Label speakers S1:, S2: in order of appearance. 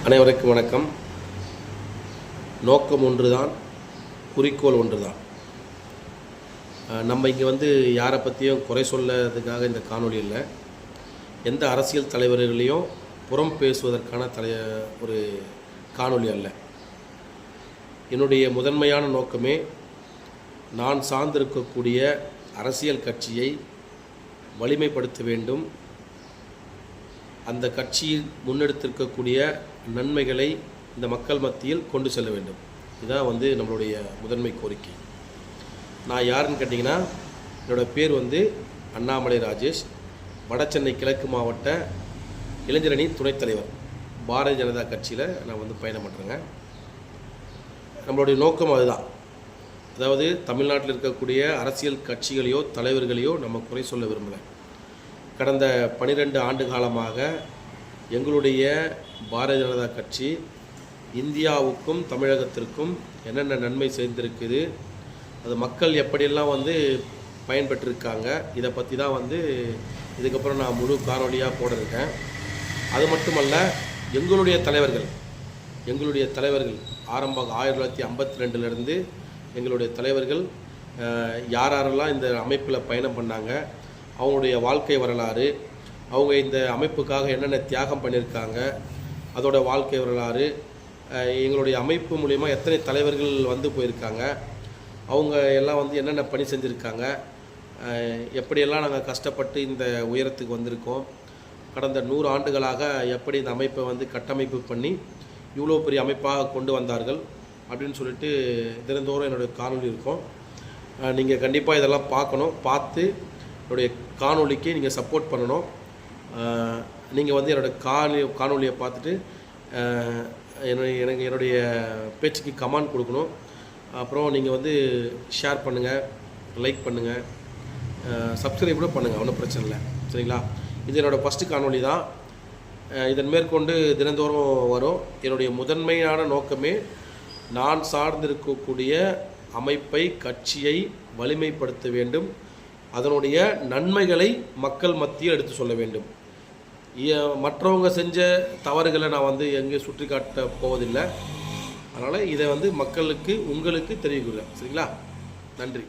S1: அனைவருக்கும் வணக்கம். நோக்கம் ஒன்றுதான், குறிக்கோள் ஒன்றுதான். நம்ம இங்கே யாரை பற்றியும் குறை சொல்லதுக்காக இந்த காணொலி இல்லை. எந்த அரசியல் தலைவர்களையும் புறம் பேசுவதற்கான ஒரு காணொலி அல்ல. என்னுடைய முதன்மையான நோக்கமே நான் சார்ந்திருக்கக்கூடிய அரசியல் கட்சியை வலிமைப்படுத்த வேண்டும். அந்த கட்சியில் முன்னெடுத்திருக்கக்கூடிய நன்மைகளை இந்த மக்கள் மத்தியில் கொண்டு செல்ல வேண்டும். இதுதான் நம்மளுடைய முதன்மை கோரிக்கை. நான் யாருன்னு கேட்டிங்கன்னா, என்னோடய பேர் அண்ணாமலை ராஜேஷ். வடசென்னை கிழக்கு மாவட்ட இளைஞரணி துணைத் தலைவர், பாரதிய ஜனதா கட்சியில் நான் பயணம் பண்ணுறேங்க. நம்மளுடைய நோக்கம் அதுதான். அதாவது தமிழ்நாட்டில் இருக்கக்கூடிய அரசியல் கட்சிகளையோ தலைவர்களையோ நம்ம குறை சொல்ல விரும்பலை. கடந்த 12 ஆண்டு காலமாக எங்களுடைய பாரதிய ஜனதா கட்சி இந்தியாவுக்கும் தமிழகத்திற்கும் என்னென்ன நன்மை செய்திருக்குது, அது மக்கள் எப்படியெல்லாம் பயன்பெற்றிருக்காங்க, இதை பற்றி தான் இதுக்கப்புறம் நான் முழு காணொலியாக போட இருக்கேன். அது மட்டுமல்ல, எங்களுடைய தலைவர்கள் ஆரம்ப 1952லேருந்து எங்களுடைய தலைவர்கள் யாரெல்லாம் இந்த அமைப்பில் பயணம் பண்ணாங்க, அவங்களுடைய வாழ்க்கை வரலாறு, அவங்க இந்த அமைப்புக்காக என்னென்ன தியாகம் பண்ணியிருக்காங்க, அதோட வாழ்க்கை வரலாறு, எங்களுடைய அமைப்பு மூலிமா எத்தனை தலைவர்கள் போயிருக்காங்க, அவங்க எல்லாம் என்னென்ன பணி செஞ்சுருக்காங்க, எப்படியெல்லாம் நாங்கள் கஷ்டப்பட்டு இந்த உயரத்துக்கு வந்திருக்கோம், கடந்த 100 ஆண்டுகளாக எப்படி இந்த அமைப்பை கட்டமைப்பு பண்ணி இவ்வளோ பெரிய அமைப்பாக கொண்டு வந்தார்கள் அப்படின்னு சொல்லிட்டு தினந்தோறும் என்னுடைய காணொலி இருக்கும். நீங்கள் கண்டிப்பாக இதெல்லாம் பார்க்கணும். பார்த்து என்னுடைய காணொலிக்கு நீங்கள் சப்போர்ட் பண்ணணும். நீங்கள் என்னோடய காணொலியை பார்த்துட்டு என்னுடைய பேச்சுக்கு கமெண்ட் கொடுக்கணும். அப்புறம் நீங்கள் ஷேர் பண்ணுங்கள், லைக் பண்ணுங்கள், சப்ஸ்கிரைப் கூட பண்ணுங்கள், ஒன்றும் பிரச்சனை இல்லை. சரிங்களா? இது என்னோடய ஃபஸ்ட்டு காணொலி தான். இதன் மேற்கொண்டு தினந்தோறும் வரும். என்னுடைய முதன்மையான நோக்கமே நான் சார்ந்திருக்கக்கூடிய அமைப்பை, கட்சியை வலிமைப்படுத்த வேண்டும். அதனுடைய நன்மைகளை மக்கள் மத்தியில் எடுத்து சொல்ல வேண்டும். மற்றவங்க செஞ்ச தவறுகளை நான் எங்கே சுற்றி காட்ட போவதில்லை. அதனால் இதை மக்களுக்கு, உங்களுக்கு தெரிவிக்கிறேன். சரிங்களா? நன்றி.